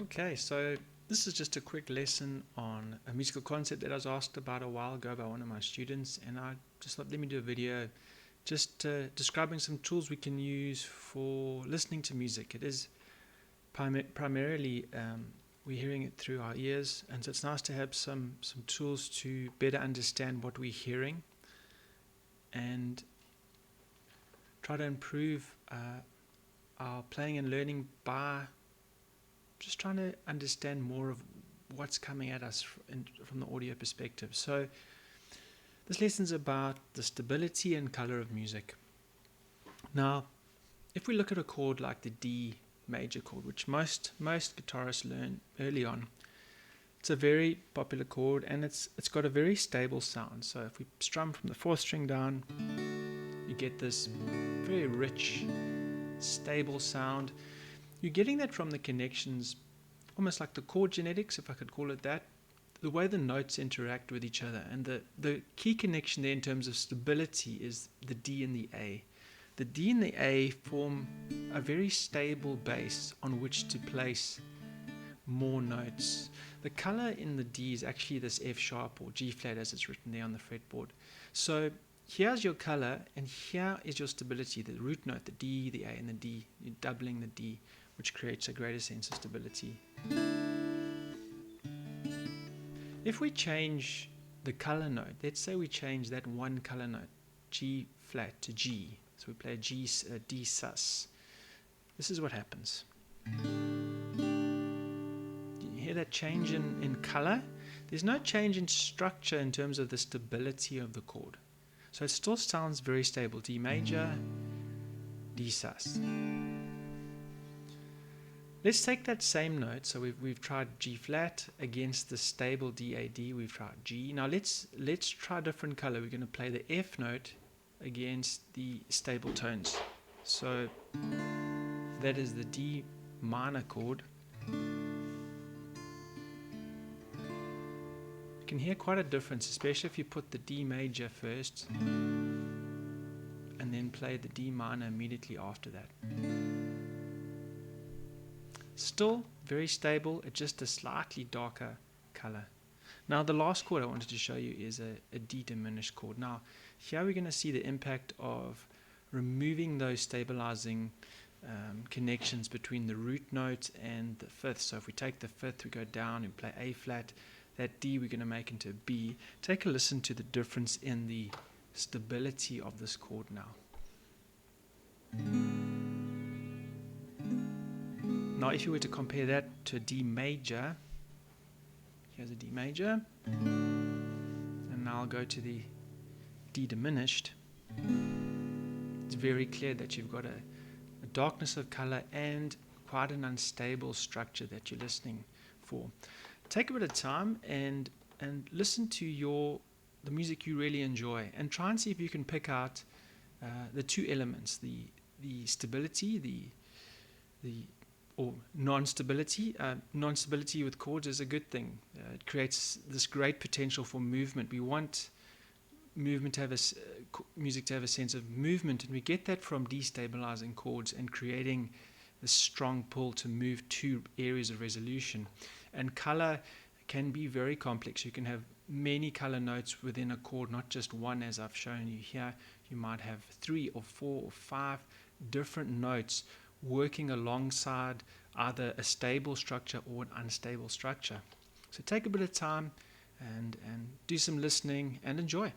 Okay, so this is just a quick lesson on a musical concept that I was asked about a while ago by one of my students, and I just thought let me do a video just describing some tools we can use for listening to music. It is primarily we're hearing it through our ears, and so it's nice to have some tools to better understand what we're hearing and try to improve our playing and learning by just trying to understand more of what's coming at us from the audio perspective. So this lesson's about the stability and color of music. Now, if we look at a chord like the D major chord, which most guitarists learn early on, it's a very popular chord and it's got a very stable sound. So if we strum from the fourth string down, you get this very rich, stable sound. You're getting that from the connections, almost like the chord genetics, if I could call it that, the way the notes interact with each other. And the key connection there in terms of stability is the D and the A. The D and the A form a very stable base on which to place more notes. The color in the D is actually this F sharp or G flat as it's written there on the fretboard. So here's your color and here is your stability, the root note, the D, the A, and the D. You're doubling the D, which creates a greater sense of stability. If we change the color note, let's say we change that one color note, G flat to G. So we play a D sus. This is what happens. You hear that change in color? There's no change in structure in terms of the stability of the chord. So it still sounds very stable. D major, D sus. Let's take that same note. So we've tried G flat against the stable D, A, D. We've tried G. Now let's try a different color. We're going to play the F note against the stable tones. So that is the D minor chord. You can hear quite a difference, especially if you put the D major first and then play the D minor immediately after that. Still very stable, it's just a slightly darker color. Now the last chord I wanted to show you is a D diminished chord. Now here we're going to see the impact of removing those stabilizing connections between the root note and the fifth. So if we take the fifth, we go down and play A flat. That D we're going to make into a B. Take a listen to the difference in the stability of this chord now. Now if you were to compare that to a D major, here's a D major, and now I'll go to the D diminished. It's very clear that you've got a darkness of color and quite an unstable structure that you're listening for. Take a bit of time and listen to the music you really enjoy, and try and see if you can pick out the two elements, the stability, or non-stability. Non-stability with chords is a good thing. It creates this great potential for movement. We want movement to have music to have a sense of movement, and we get that from destabilizing chords and creating this strong pull to move to areas of resolution. And color can be very complex. You can have many color notes within a chord, not just one as I've shown you here. You might have 3 or 4 or 5 different notes working alongside either a stable structure or an unstable structure. So take a bit of time and do some listening and enjoy.